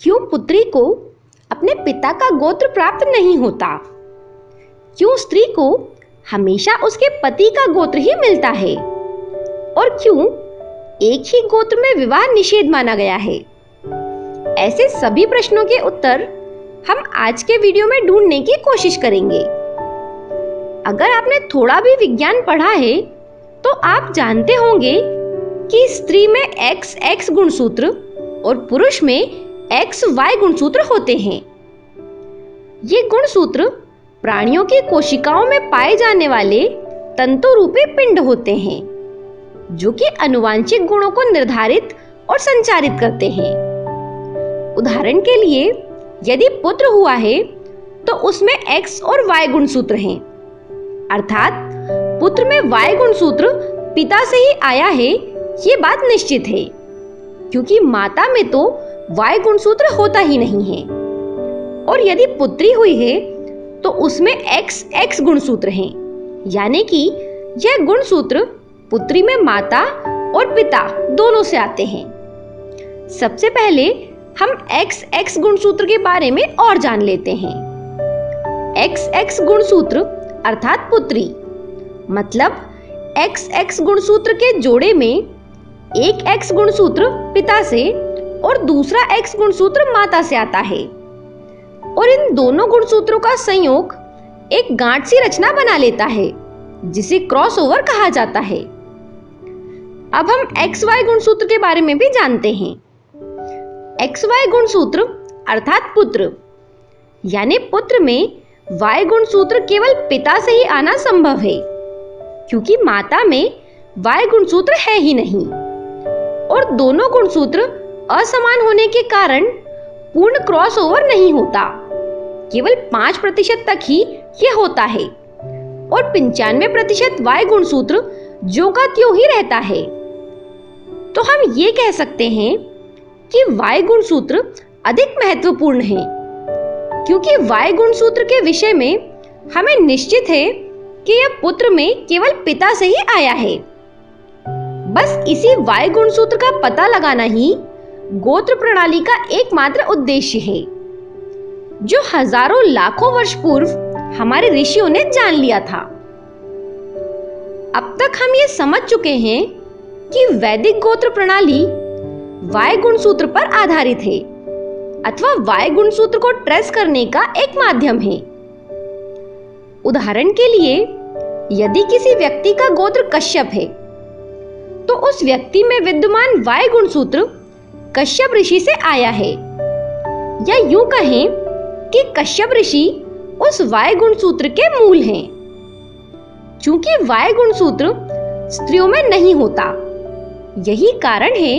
क्यों पुत्री को अपने पिता का गोत्र प्राप्त नहीं होता? क्यों स्त्री को हमेशा उसके पति का गोत्र ही मिलता है? और क्यों एक ही गोत्र में विवाह निषेध माना गया है? ऐसे सभी प्रश्नों के उत्तर हम आज के वीडियो में ढूंढने की कोशिश करेंगे। अगर आपने थोड़ा भी विज्ञान पढ़ा है तो आप जानते होंगे कि स्त्री में XX गुणसूत्र और पुरुष में XY गुणसूत्र होते हैं। ये गुणसूत्र प्राणियों की कोशिकाओं में पाए जाने वाले तंतु रूपी पिंड होते हैं, जो कि आनुवंशिक गुणों को निर्धारित और संचारित करते हैं। उदाहरण के लिए, यदि पुत्र हुआ है तो उसमें X और Y गुणसूत्र हैं, अर्थात पुत्र में Y गुणसूत्र पिता से ही आया है, ये बात निश्चित है, क्योंकि माता में तो Y गुणसूत्र होता ही नहीं है। और यदि पुत्री हुई है तो उसमें XX गुणसूत्र हैं, यानी कि यह गुणसूत्र पुत्री में माता और पिता दोनों से आते हैं। सबसे पहले हम XX गुणसूत्र के बारे में और जान लेते हैं। XX गुणसूत्र अर्थात पुत्री, मतलब XX गुणसूत्र के जोड़े में एक X गुणसूत्र पिता से और दूसरा X गुणसूत्र माता से आता है, और इन दोनों गुणसूत्रों का संयोग एक गांठ सी रचना बना लेता है, जिसे क्रॉसओवर कहा जाता है। अब हम XY गुणसूत्र के बारे में भी जानते हैं। XY गुणसूत्र अर्थात पुत्र, यानी पुत्र में Y गुणसूत्र केवल पिता से ही आना संभव है, क्योंकि माता में Y गुणसूत्र है ही नहीं, और दोनों गुणसूत्र असमान होने के कारण पूर्ण क्रॉसओवर नहीं होता। केवल 5% तक ही यह होता है, और 95% Y गुणसूत्र ज्यों का त्यों ही रहता है। तो हम ये कह सकते हैं कि Y गुणसूत्र अधिक महत्वपूर्ण है, क्योंकि Y गुणसूत्र के विषय में हमें निश्चित है कि यह पुत्र में केवल पिता से ही आया है। बस इसी Y गुणसूत्र का पता लगाना ही गोत्र प्रणाली का एकमात्र उद्देश्य है, जो हजारों लाखों वर्ष पूर्व हमारे ऋषियों ने जान लिया था। अब तक हम ये समझ चुके हैं कि वैदिक गोत्र प्रणाली Y गुणसूत्र पर आधारित है, अथवा Y गुणसूत्र को ट्रेस करने का एक माध्यम है। उदाहरण के लिए, यदि किसी व्यक्ति का गोत्र कश्यप है तो उस व्यक्ति में विद्यमान Y गुणसूत्र कश्यप ऋषि से आया है, या यूं कहें कि कश्यप ऋषि उस Y गुणसूत्र के मूल हैं। चूंकि Y गुणसूत्र स्त्रियों में नहीं होता, यही कारण है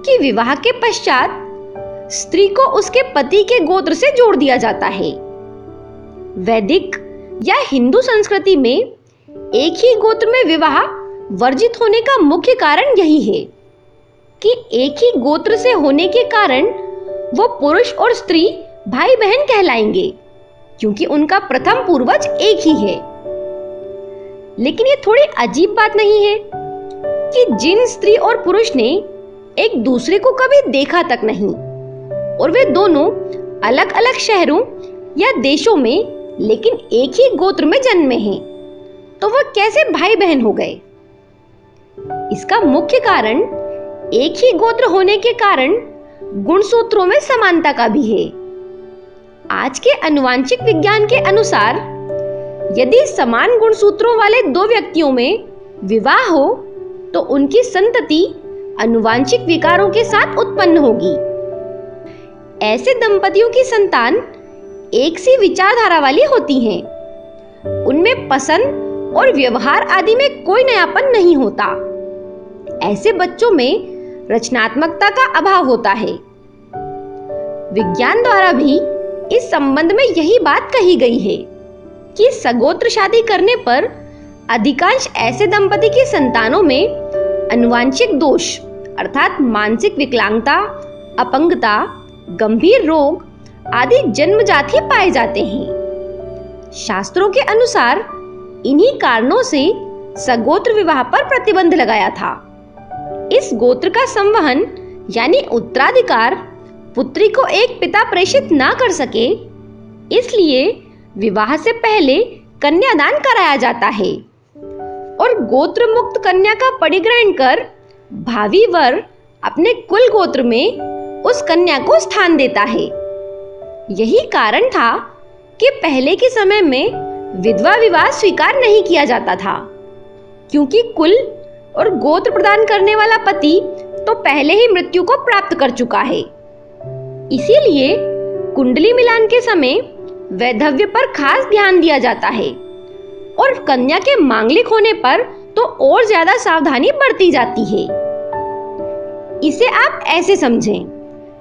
कि विवाह के पश्चात स्त्री को उसके पति के गोत्र से जोड़ दिया जाता है। वैदिक या हिंदू संस्कृति में एक ही गोत्र में विवाह वर्जित होने का मुख्य कारण यही है कि एक ही गोत्र से होने के कारण वो पुरुष और स्त्री भाई बहन कहलाएंगे, क्योंकि उनका प्रथम पूर्वज एक ही है। लेकिन ये थोड़ी अजीब बात नहीं है कि जिन स्त्री और पुरुष ने एक दूसरे को कभी देखा तक नहीं, और वे दोनों अलग अलग शहरों या देशों में लेकिन एक ही गोत्र में जन्मे हैं, तो वह कैसे भाई बहन हो गए? इसका मुख्य कारण एक ही गोत्र होने के कारण गुणसूत्रों में समानता का भी है। आज के आनुवंशिक विज्ञान के अनुसार, यदि समान गुणसूत्रों वाले दो व्यक्तियों में विवाह हो तो उनकी संतति आनुवंशिक विकारों के साथ उत्पन्न होगी। ऐसे दंपतियों की संतान एक सी विचारधारा वाली होती हैं। उनमें पसंद और व्यवहार आदि में कोई नयापन नहीं होता। ऐसे बच्चों में रचनात्मकता का अभाव होता है। विज्ञान द्वारा भी इस संबंध में यही बात कही गई है कि सगोत्र शादी करने पर अधिकांश ऐसे दंपति की संतानों में आनुवंशिक दोष अर्थात मानसिक विकलांगता, अपंगता, गंभीर रोग आदि जन्मजात ही पाए जाते हैं। शास्त्रों के अनुसार इन्हीं कारणों से सगोत्र विवाह पर प्रतिबंध लगाया था। इस गोत्र का संवहन यानी उत्तराधिकार पुत्री को एक पिता प्रेषित ना कर सके, इसलिए विवाह से पहले कन्यादान कराया जाता है और गोत्र मुक्त कन्या का परिग्रहण कर भावी वर अपने कुल गोत्र में उस कन्या को स्थान देता है। यही कारण था कि पहले के समय में विधवा विवाह स्वीकार नहीं किया जाता था, क्योंकि कुल और गोत्र प्रदान करने वाला पति तो पहले ही मृत्यु को प्राप्त कर चुका है। इसीलिए कुंडली मिलान के समय वैधव्य पर खास ध्यान दिया जाता है और कन्या के मांगलिक होने पर तो और ज्यादा सावधानी बरती जाती है। इसे आप ऐसे समझें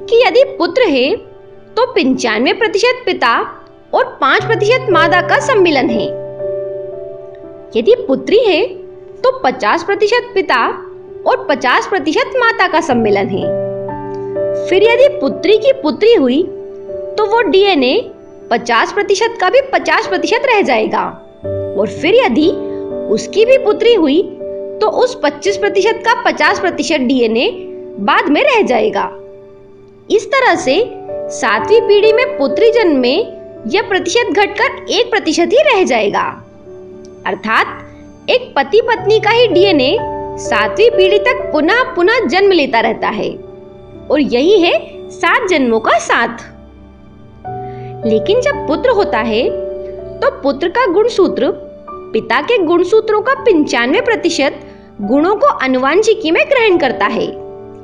कि यदि पुत्र है तो 95% पिता और 5% माता का सम्मिलन है। यदि पुत्री है तो 50% पिता और 50% माता का सम्मिलन है। फिर यदि पुत्री की पुत्री हुई तो वो डीएनए 50% का भी 50% रह जाएगा, और फिर यदि उसकी भी पुत्री हुई तो उस 25% का 50% डीएनए बाद में रह जाएगा। इस तरह से 7वीं पीढ़ी में पुत्री जन्म में यह प्रतिशत घटकर 1% ही रह जाएगा। अर्थात एक पति पत्नी का ही डीएनए 7वीं पीढ़ी तक पुनः पुनः जन्म लेता रहता है, और यही है 7 जन्मों का साथ। लेकिन जब पुत्र होता है तो पुत्र का गुणसूत्र पिता के गुणसूत्रों का 95% गुणों को आनुवंशिकी में ग्रहण करता है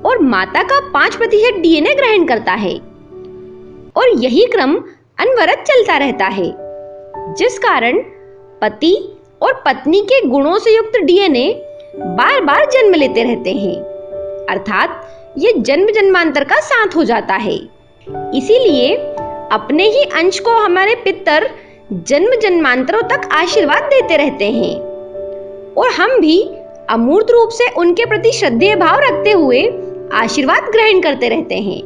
और माता का 5% डीएनए ग्रहण करता है, और यही क्रम अनवरत चलता रहता है, जिस कारण पति और पत्नी के गुणों से युक्त डीएनए बार बार जन्म लेते रहते हैं। अर्थात ये जन्म जन्मांतर का साथ हो जाता है। इसीलिए अपने ही अंश को हमारे पितर जन्म जन्मांतरों तक आशीर्वाद देते रहते हैं, और हम भी अमूर्त रूप से उनके प्रति श्रद्धेय भाव रखते हुए आशीर्वाद ग्रहण करते रहते हैं।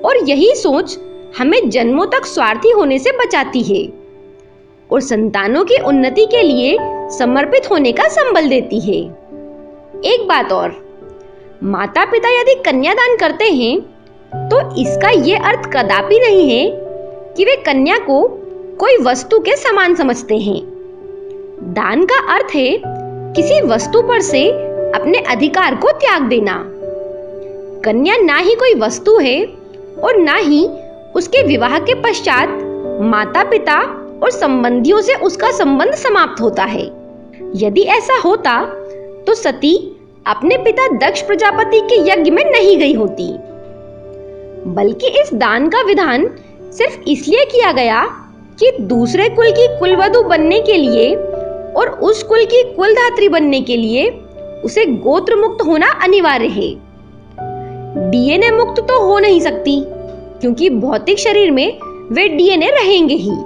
और यही सोच हमें जन्मों तक स्वार्थी होने से बचाती है और संतानों की उन्नति के लिए समर्पित होने का संबल देती है। एक बात और, माता पिता यदि कन्यादान करते हैं तो इसका यह अर्थ कदापि नहीं है कि वे कन्या को कोई वस्तु के समान समझते हैं। दान का अर्थ है किसी वस्तु पर से अपने अधिकार को त्याग देना। कन्या ना ही कोई वस्तु है और ना ही उसके विवाह के पश्चात माता पिता और संबंधियों से उसका संबंध समाप्त होता है। यदि ऐसा होता तो सती अपने पिता दक्ष प्रजापति के यज्ञ में नहीं गई होती, बल्कि इस दान का विधान सिर्फ इसलिए किया गया कि दूसरे कुल की कुलवधु बनने के लिए और उस कुल की कुलधात्री बनने के लिए उसे गोत्र मुक्त होना अनिवार्य है। डीएनए मुक्त तो हो नहीं सकती, क्योंकि भौतिक शरीर में वे डीएनए रहेंगे ही।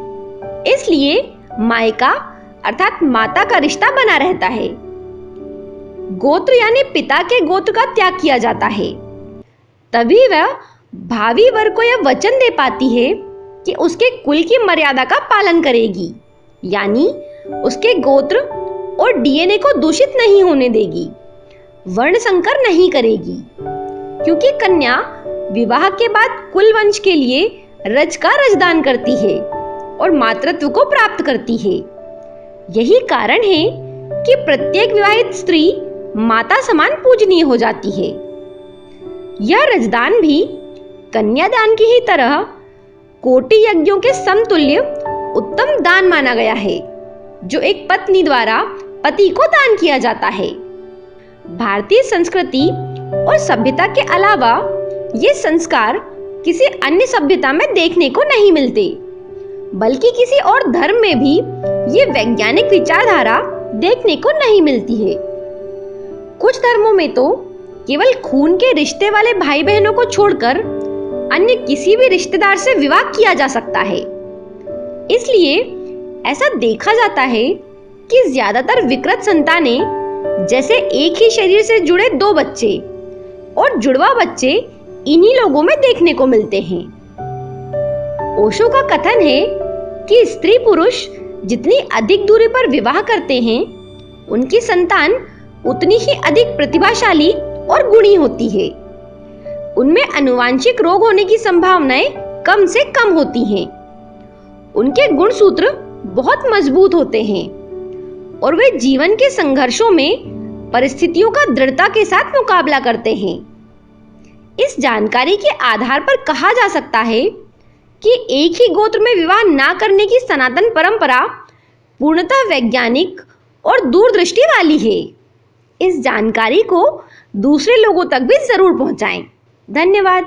इसलिए मायका अर्थात माता का रिश्ता बना रहता है। गोत्र यानी पिता के गोत्र का त्याग किया जाता है, तभी वह भावी वर को यह वचन दे पाती है कि उसके कुल की मर्यादा का पालन करेगी, यानी उसके गोत्र और डीएनए को दूषित नहीं होने देगी, वर्ण संकर नहीं करेगी, क्योंकि कन्या विवाह के बाद कुल वंश के लिए रज का रजदान करती है और मातृत्व को प्राप्त करती है। यही कारण है कि प्रत्येक विवाहित स्त्री माता समान पूजनीय हो जाती है। यह रजदान भी कन्यादान की ही तरह कोटि यज्ञों के समतुल्य उत्तम दान माना गया है, जो एक पत्नी द्वारा पति को दान किया जाता है। भारतीय संस्कृति और सभ्यता के अलावा ये संस्कार किसी अन्य सभ्यता में देखने को नहीं मिलते, बल्कि किसी और धर्म में भी ये वैज्ञानिक विचारधारा देखने को नहीं मिलती है। कुछ धर्मों में तो केवल खून के रिश्ते वाले भाई बहनों को छोड़कर अन्य किसी भी रिश्तेदार से विवाह किया जा सकता है। इसलिए ऐसा देखा जाता है कि ज्यादातर विकृत संतानें जैसे एक ही शरीर से जुड़े 2 बच्चे और जुड़वा बच्चे इन्हीं लोगों में देखने को मिलते हैं। ओशो का कथन है कि स्त्री पुरुष जितनी अधिक दूरी पर विवाह करते हैं, उनकी संतान उतनी ही अधिक प्रतिभाशाली और गुणी होती है। उनमें आनुवांशिक रोग होने की संभावनाएं कम से कम होती हैं। उनके गुणसूत्र बहुत मजबूत होते हैं और वे जीवन के संघर्षों में परिस्थितियों का दृढ़ता के साथ मुकाबला करते हैं। इस जानकारी के आधार पर कहा जा सकता है कि एक ही गोत्र में विवाह ना करने की सनातन परंपरा पूर्णतः वैज्ञानिक और दूरदृष्टि वाली है। इस जानकारी को दूसरे लोगों तक भी जरूर पहुंचाएं। धन्यवाद।